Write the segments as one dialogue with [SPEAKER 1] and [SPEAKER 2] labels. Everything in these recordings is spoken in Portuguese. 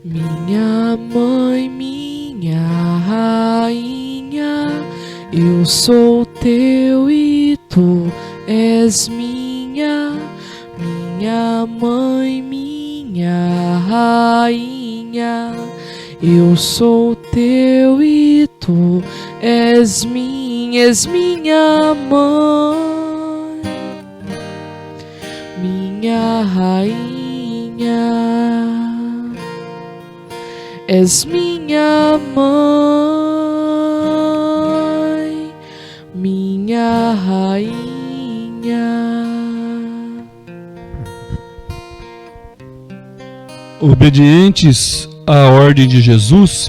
[SPEAKER 1] Minha mãe, minha rainha, eu sou teu e tu és minha. Minha mãe, minha rainha, eu sou teu e tu és minha mãe, minha rainha, és minha mãe, minha rainha.
[SPEAKER 2] Obedientes à ordem de Jesus,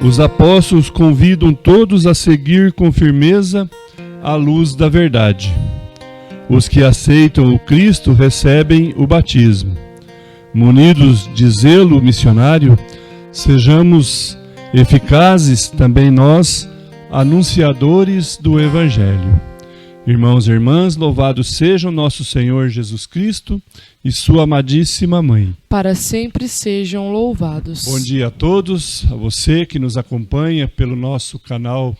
[SPEAKER 2] os apóstolos convidam todos a seguir com firmeza a luz da verdade. Os que aceitam o Cristo recebem o batismo. Munidos de zelo missionário, sejamos eficazes também nós, anunciadores do Evangelho. Irmãos e irmãs, louvado seja o nosso Senhor Jesus Cristo e sua amadíssima Mãe.
[SPEAKER 1] Para sempre sejam louvados.
[SPEAKER 2] Bom dia a todos, a você que nos acompanha pelo nosso canal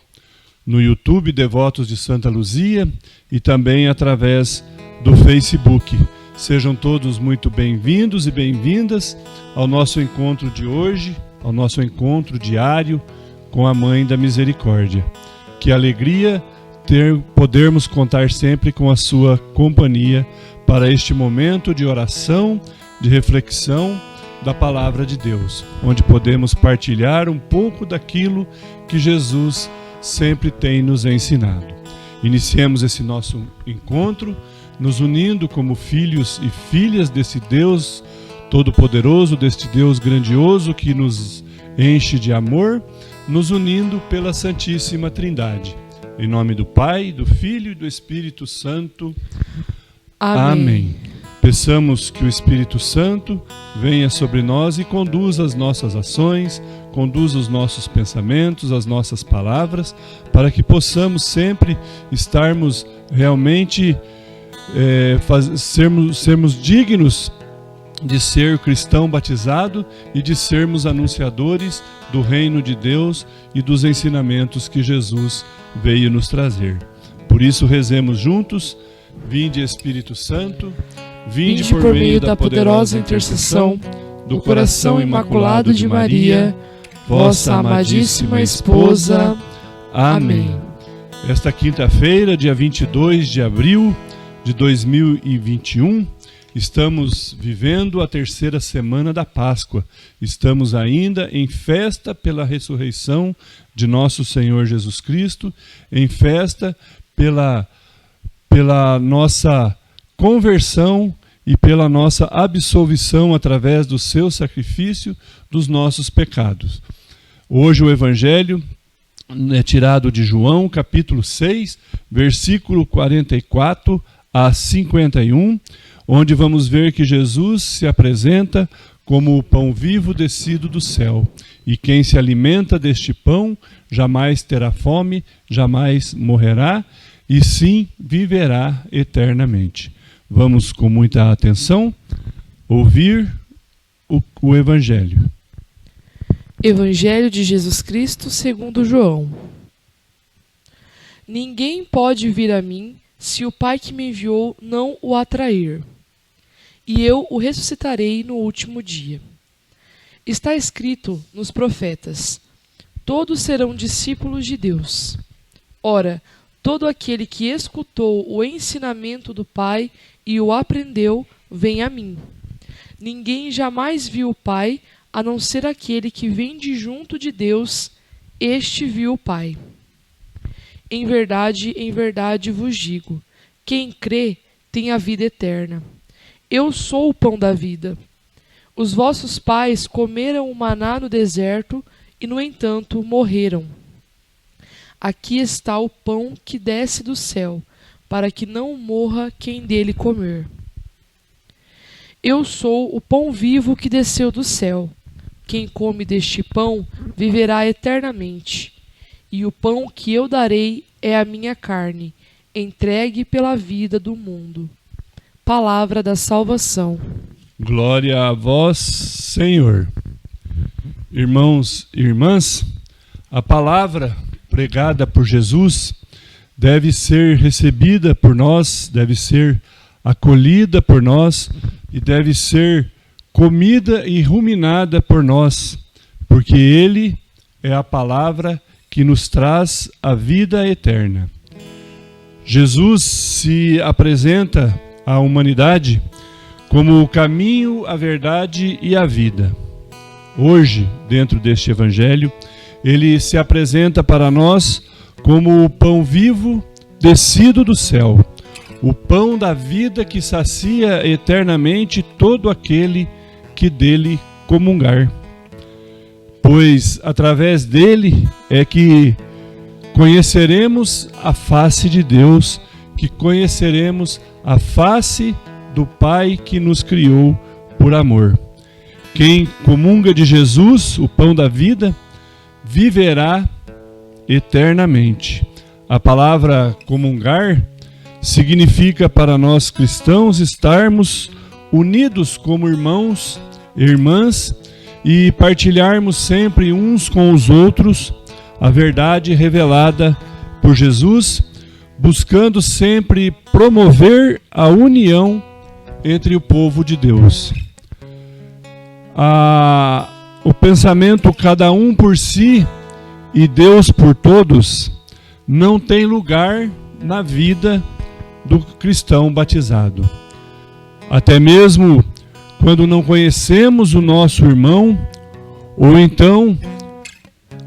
[SPEAKER 2] no YouTube, Devotos de Santa Luzia, e também através do Facebook. Sejam todos muito bem-vindos e bem-vindas ao nosso encontro de hoje, ao nosso encontro diário com a Mãe da Misericórdia. Que alegria podermos contar sempre com a sua companhia para este momento de oração, de reflexão da Palavra de Deus, onde podemos partilhar um pouco daquilo que Jesus sempre tem nos ensinado. Iniciemos esse nosso encontro, nos unindo como filhos e filhas desse Deus Todo-Poderoso, deste Deus grandioso que nos enche de amor, nos unindo pela Santíssima Trindade. Em nome do Pai, do Filho e do Espírito Santo. Amém. Peçamos que o Espírito Santo venha sobre nós e conduza as nossas ações, conduza os nossos pensamentos, as nossas palavras, para que possamos sempre estarmos realmente sermos dignos de ser cristão batizado e de sermos anunciadores do reino de Deus e dos ensinamentos que Jesus veio nos trazer. Por isso rezemos juntos: vinde Espírito Santo, vinde por meio da poderosa intercessão do coração imaculado de Maria, vossa amadíssima esposa. Amém. Esta quinta-feira, dia 22 de abril de 2021, estamos vivendo a terceira semana da Páscoa. Estamos ainda em festa pela ressurreição de nosso Senhor Jesus Cristo, em festa pela nossa conversão e pela nossa absolvição através do seu sacrifício dos nossos pecados. Hoje o Evangelho é tirado de João, capítulo 6, versículo 44 a 51, onde vamos ver que Jesus se apresenta como o pão vivo descido do céu, e quem se alimenta deste pão jamais terá fome, jamais morrerá, e sim viverá eternamente. Vamos com muita atenção ouvir o Evangelho.
[SPEAKER 1] Evangelho de Jesus Cristo segundo João. Ninguém pode vir a mim se o Pai que me enviou não o atrair, e eu o ressuscitarei no último dia. Está escrito nos profetas: todos serão discípulos de Deus. Ora, todo aquele que escutou o ensinamento do Pai e o aprendeu, vem a mim. Ninguém jamais viu o Pai, a não ser aquele que vem de junto de Deus, este viu o Pai. Em verdade vos digo, quem crê tem a vida eterna. Eu sou o pão da vida. Os vossos pais comeram o maná no deserto e, no entanto, morreram. Aqui está o pão que desce do céu, para que não morra quem dele comer. Eu sou o pão vivo que desceu do céu. Quem come deste pão viverá eternamente. E o pão que eu darei é a minha carne, entregue pela vida do mundo. Palavra da salvação.
[SPEAKER 2] Glória a vós, Senhor. Irmãos e irmãs, a palavra pregada por Jesus deve ser recebida por nós, deve ser acolhida por nós e deve ser comida e ruminada por nós, porque Ele é a palavra que nos traz a vida eterna. Jesus se apresenta à humanidade como o caminho, a verdade e a vida. Hoje, dentro deste evangelho, ele se apresenta para nós como o pão vivo descido do céu, o pão da vida que sacia eternamente todo aquele que dele comungar. Pois através dele é que conheceremos a face de Deus, que conheceremos a face do Pai que nos criou por amor. Quem comunga de Jesus, o pão da vida, viverá eternamente. A palavra comungar significa para nós cristãos estarmos unidos como irmãos e irmãs e partilharmos sempre uns com os outros a verdade revelada por Jesus, buscando sempre promover a união entre o povo de Deus. O pensamento cada um por si e Deus por todos não tem lugar na vida do cristão batizado. Até mesmo quando não conhecemos o nosso irmão, ou então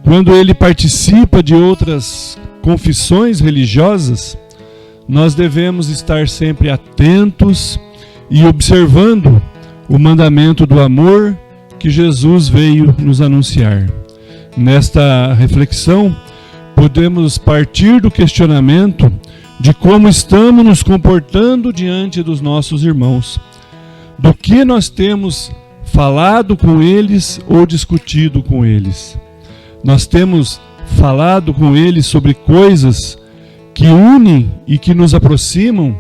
[SPEAKER 2] quando ele participa de outras confissões religiosas, nós devemos estar sempre atentos e observando o mandamento do amor que Jesus veio nos anunciar. Nesta reflexão, podemos partir do questionamento de como estamos nos comportando diante dos nossos irmãos, do que nós temos falado com eles ou discutido com eles. Nós temos falado com eles sobre coisas que unem e que nos aproximam,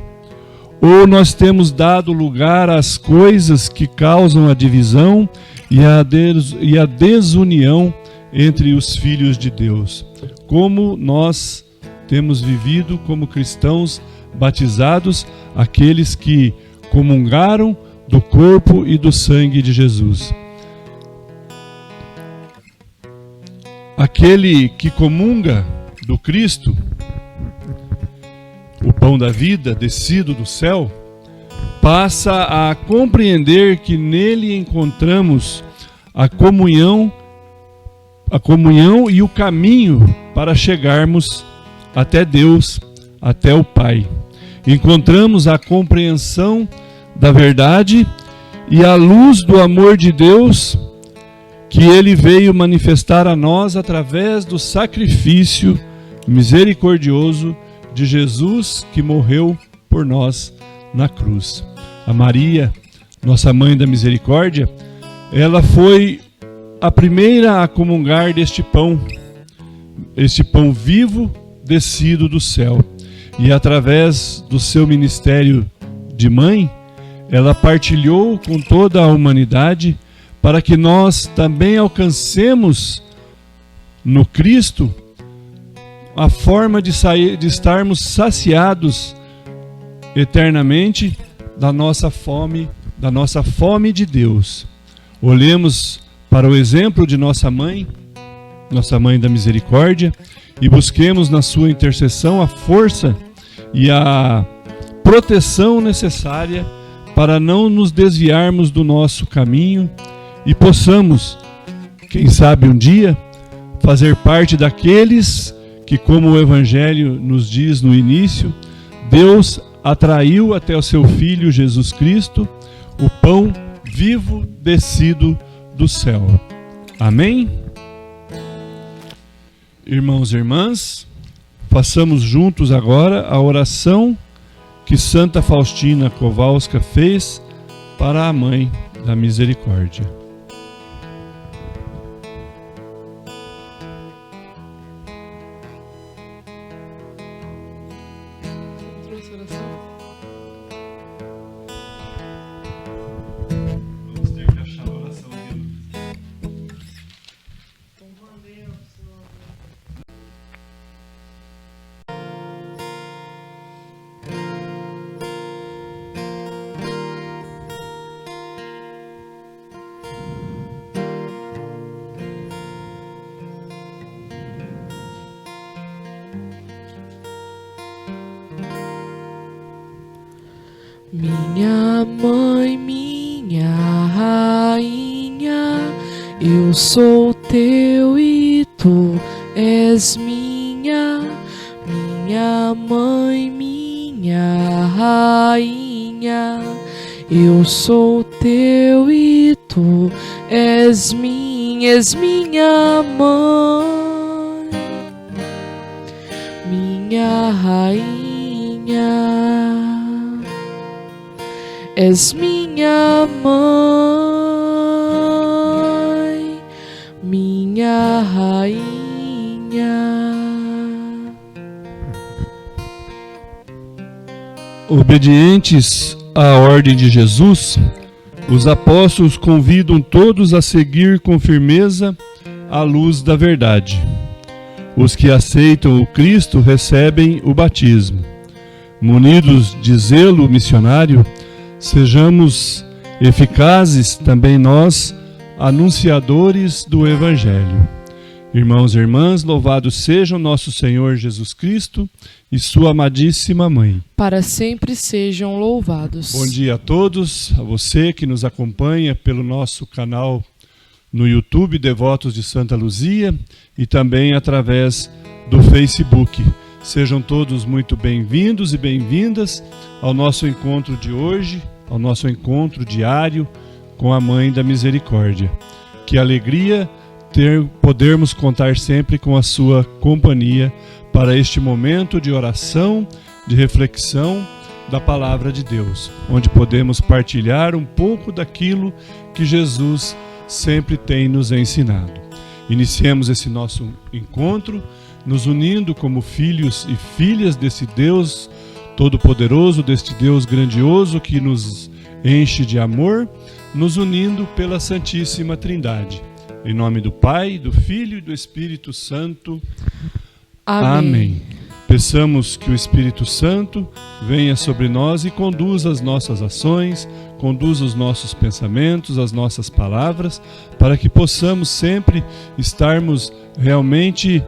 [SPEAKER 2] ou nós temos dado lugar às coisas que causam a divisão e a desunião entre os filhos de Deus? Como nós temos vivido como cristãos batizados, aqueles que comungaram do corpo e do sangue de Jesus? Aquele que comunga do Cristo, o pão da vida descido do céu, passa a compreender que nele encontramos a comunhão e o caminho para chegarmos até Deus, até o Pai. Encontramos a compreensão da verdade e a luz do amor de Deus que Ele veio manifestar a nós através do sacrifício misericordioso de Jesus, que morreu por nós na cruz. A Maria, nossa Mãe da Misericórdia, ela foi a primeira a comungar deste pão, este pão vivo descido do céu. E através do seu ministério de mãe, ela partilhou com toda a humanidade para que nós também alcancemos no Cristo a forma de estarmos saciados eternamente da nossa fome de Deus. Olhemos para o exemplo de nossa Mãe da Misericórdia, e busquemos na sua intercessão a força e a proteção necessária para não nos desviarmos do nosso caminho e possamos, quem sabe um dia, fazer parte daqueles que, como o Evangelho nos diz no início, Deus atraiu até o seu Filho Jesus Cristo, o pão vivo descido do céu. Amém? Irmãos e irmãs, façamos juntos agora a oração que Santa Faustina Kowalska fez para a Mãe da Misericórdia.
[SPEAKER 1] Minha mãe, minha rainha, eu sou teu e tu és minha. Minha mãe, minha rainha, eu sou teu e tu és minha mãe, minha rainha, és minha mãe, minha rainha.
[SPEAKER 2] Obedientes à ordem de Jesus, os apóstolos convidam todos a seguir com firmeza a luz da verdade. Os que aceitam o Cristo recebem o batismo. Munidos de zelo missionário, sejamos eficazes também nós, anunciadores do Evangelho. Irmãos e irmãs, louvado seja o nosso Senhor Jesus Cristo e sua amadíssima Mãe.
[SPEAKER 1] Para sempre sejam louvados.
[SPEAKER 2] Bom dia a todos, a você que nos acompanha pelo nosso canal no YouTube, Devotos de Santa Luzia, e também através do Facebook. Sejam todos muito bem-vindos e bem-vindas ao nosso encontro de hoje, ao nosso encontro diário com a Mãe da Misericórdia. Que alegria podermos contar sempre com a sua companhia para este momento de oração, de reflexão da Palavra de Deus, onde podemos partilhar um pouco daquilo que Jesus sempre tem nos ensinado. Iniciemos esse nosso encontro, nos unindo como filhos e filhas desse Deus Todo-Poderoso, deste Deus grandioso que nos enche de amor, nos unindo pela Santíssima Trindade. Em nome do Pai, do Filho e do Espírito Santo. Amém. Peçamos que o Espírito Santo venha sobre nós e conduza as nossas ações, conduza os nossos pensamentos, as nossas palavras, para que possamos sempre estarmos realmente,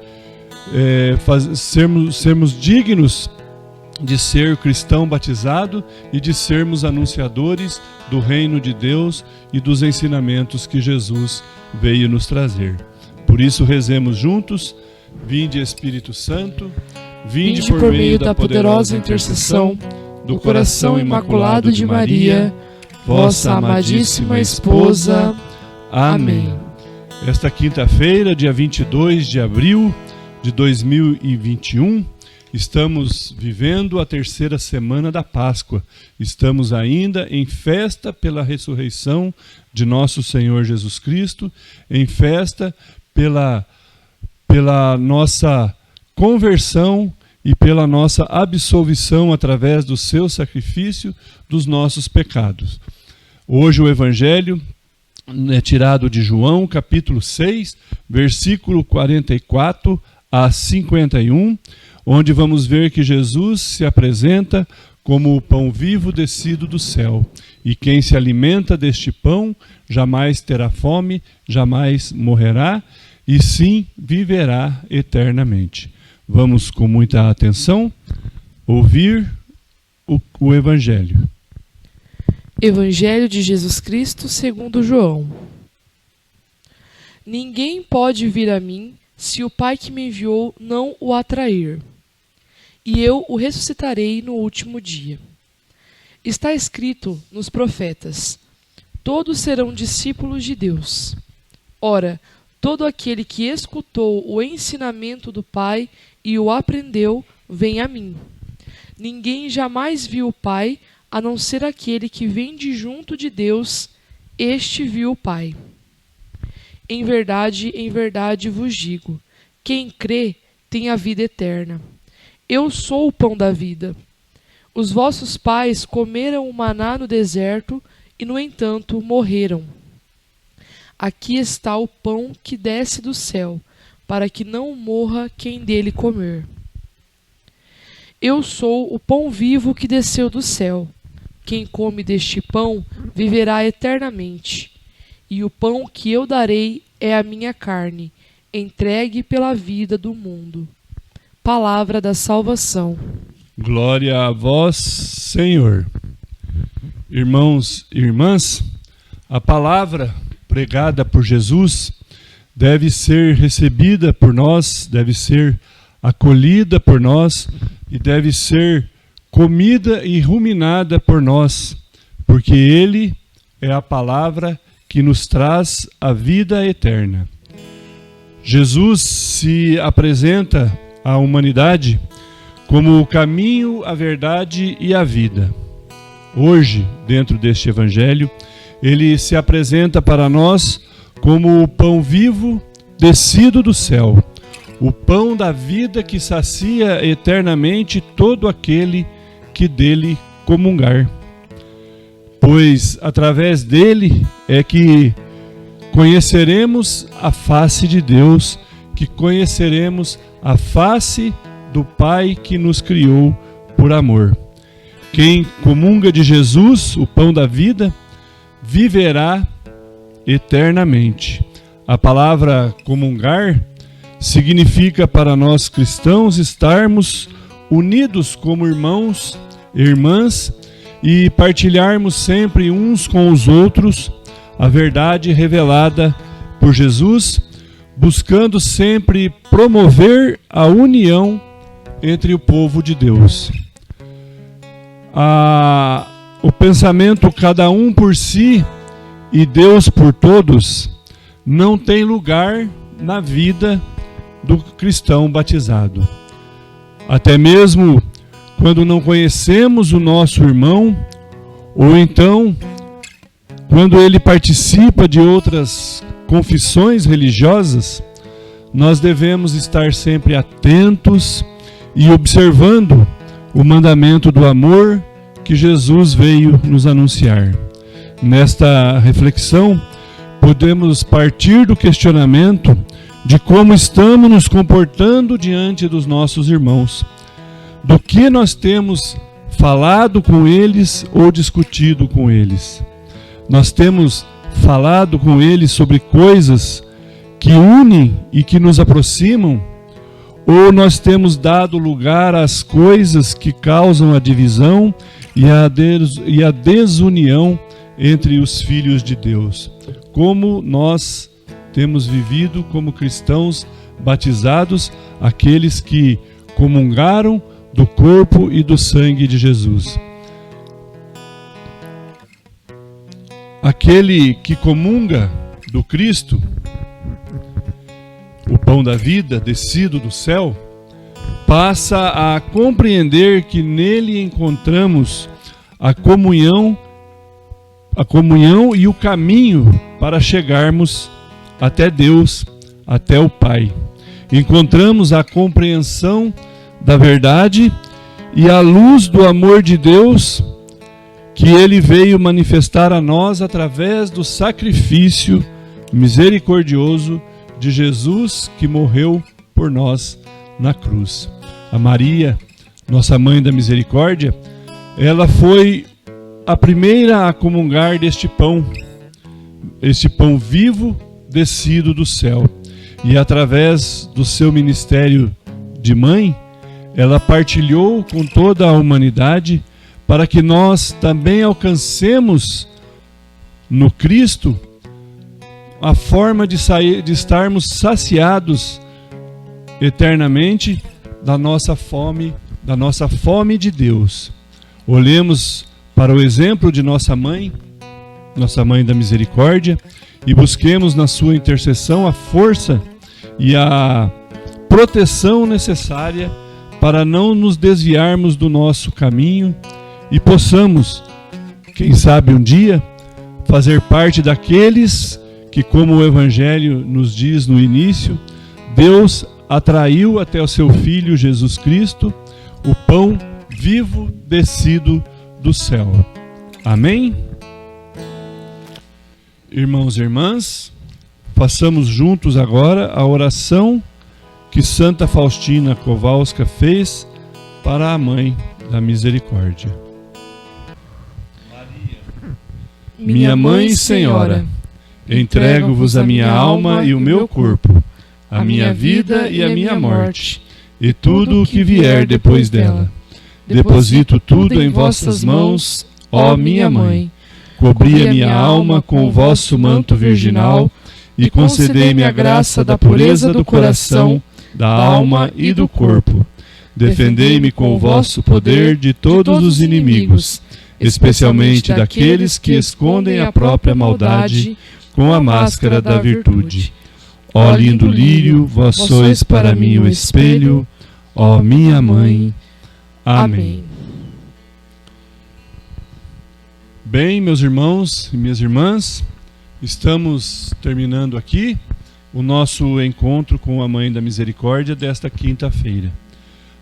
[SPEAKER 2] sermos dignos de ser cristão batizado e de sermos anunciadores do reino de Deus e dos ensinamentos que Jesus veio nos trazer. Por isso rezemos juntos: vinde Espírito Santo, vinde por meio da poderosa intercessão do coração imaculado de Maria, vossa amadíssima esposa. Amém. Esta quinta-feira, dia 22 de abril de 2021, estamos vivendo a terceira semana da Páscoa. Estamos ainda em festa pela ressurreição de nosso Senhor Jesus Cristo, em festa pela nossa conversão e pela nossa absolvição através do seu sacrifício dos nossos pecados. Hoje o Evangelho é tirado de João, capítulo 6, versículo 44 a 51, onde vamos ver que Jesus se apresenta como o pão vivo descido do céu, e quem se alimenta deste pão jamais terá fome, jamais morrerá, e sim viverá eternamente. Vamos com muita atenção ouvir o Evangelho.
[SPEAKER 1] Evangelho de Jesus Cristo segundo João. Ninguém pode vir a mim se o Pai que me enviou não o atrair, e eu o ressuscitarei no último dia. Está escrito nos profetas: todos serão discípulos de Deus. Ora, todo aquele que escutou o ensinamento do Pai e o aprendeu, vem a mim. Ninguém jamais viu o Pai, a não ser aquele que vem de junto de Deus, este viu o Pai. Em verdade vos digo, quem crê tem a vida eterna. Eu sou o pão da vida. Os vossos pais comeram o maná no deserto e, no entanto, morreram. Aqui está o pão que desce do céu, para que não morra quem dele comer. Eu sou o pão vivo que desceu do céu. Quem come deste pão viverá eternamente. E o pão que eu darei é a minha carne, entregue pela vida do mundo. Palavra da salvação.
[SPEAKER 2] Glória a vós, Senhor. Irmãos e irmãs, a palavra pregada por Jesus deve ser recebida por nós, deve ser acolhida por nós e deve ser comida e ruminada por nós, porque Ele é a palavra que nos traz a vida eterna. Jesus se apresenta à humanidade como o caminho, a verdade e a vida. Hoje, dentro deste evangelho, Ele se apresenta para nós como o pão vivo descido do céu, o pão da vida que sacia eternamente todo aquele que dele comungar. Pois através dele é que conheceremos a face de Deus, que conheceremos a face do Pai que nos criou por amor. Quem comunga de Jesus, o pão da vida, viverá eternamente. A palavra comungar significa para nós cristãos estarmos unidos como irmãos e irmãs e partilharmos sempre uns com os outros a verdade revelada por Jesus, buscando sempre promover a união entre o povo de Deus. O pensamento cada um por si e Deus por todos não tem lugar na vida do cristão batizado. Até mesmo quando não conhecemos o nosso irmão, ou então quando ele participa de outras confissões religiosas, nós devemos estar sempre atentos e observando o mandamento do amor que Jesus veio nos anunciar. Nesta reflexão, podemos partir do questionamento de como estamos nos comportando diante dos nossos irmãos, do que nós temos falado com eles ou discutido com eles. Nós temos falado com eles sobre coisas que unem e que nos aproximam, ou nós temos dado lugar às coisas que causam a divisão e a desunião entre os filhos de Deus? Como nós temos vivido como cristãos batizados, aqueles que comungaram do corpo e do sangue de Jesus. Aquele que comunga do Cristo, o pão da vida descido do céu, passa a compreender que nele encontramos a comunhão e o caminho para chegarmos até Deus, até o Pai. Encontramos a compreensão da verdade e a luz do amor de Deus que Ele veio manifestar a nós através do sacrifício misericordioso de Jesus, que morreu por nós na cruz. A Maria, nossa Mãe da Misericórdia, ela foi a primeira a comungar deste pão, este pão vivo descido do céu. E através do seu ministério de mãe, ela partilhou com toda a humanidade para que nós também alcancemos no Cristo a forma de estarmos saciados eternamente da nossa fome de Deus. Olhemos para o exemplo de nossa Mãe da Misericórdia, e busquemos na sua intercessão a força e a proteção necessária para não nos desviarmos do nosso caminho e possamos, quem sabe um dia, fazer parte daqueles que, como o Evangelho nos diz no início, Deus atraiu até o seu Filho Jesus Cristo, o pão vivo descido do céu. Amém? Irmãos e irmãs, façamos juntos agora a oração que Santa Faustina Kowalska fez para a Mãe da Misericórdia. Maria, minha Mãe e Senhora, entrego-vos a minha alma e o meu corpo, a minha vida e a minha morte, e tudo o que vier depois dela. Deposito tudo em vossas mãos, ó minha Mãe. Cobri a minha alma com o vosso manto virginal e concedei-me a graça da pureza do coração, da alma e do corpo. Defendei-me com o vosso poder de todos os inimigos, especialmente daqueles que escondem a própria maldade com a máscara da virtude. Ó lindo lírio, vós sois para mim o espelho, ó minha Mãe. Amém. Bem, meus irmãos e minhas irmãs, estamos terminando aqui o nosso encontro com a Mãe da Misericórdia desta quinta-feira.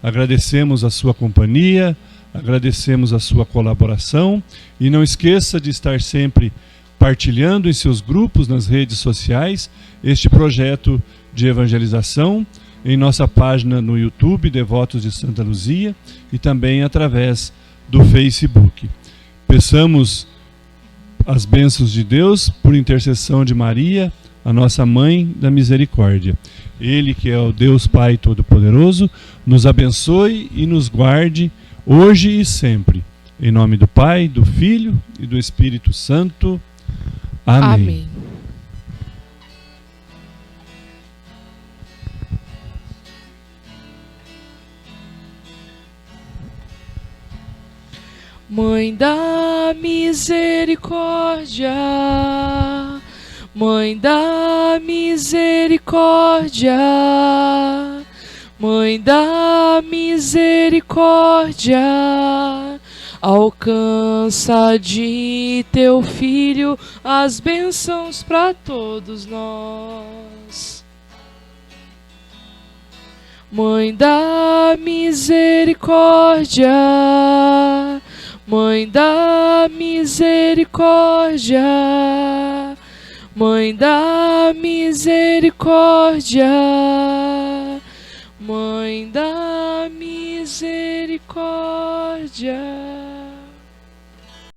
[SPEAKER 2] Agradecemos a sua companhia, agradecemos a sua colaboração e não esqueça de estar sempre partilhando em seus grupos nas redes sociais este projeto de evangelização em nossa página no YouTube, Devotos de Santa Luzia, e também através do Facebook. Peçamos as bênçãos de Deus por intercessão de Maria, a nossa Mãe da Misericórdia. Ele, que é o Deus Pai Todo-Poderoso, nos abençoe e nos guarde hoje e sempre. Em nome do Pai, do Filho e do Espírito Santo. Amém.
[SPEAKER 1] Amém. Mãe da Misericórdia, Mãe da Misericórdia, Mãe da Misericórdia, alcança de teu Filho as bênçãos para todos nós. Mãe da Misericórdia, Mãe da Misericórdia, Mãe da Misericórdia, Mãe da Misericórdia.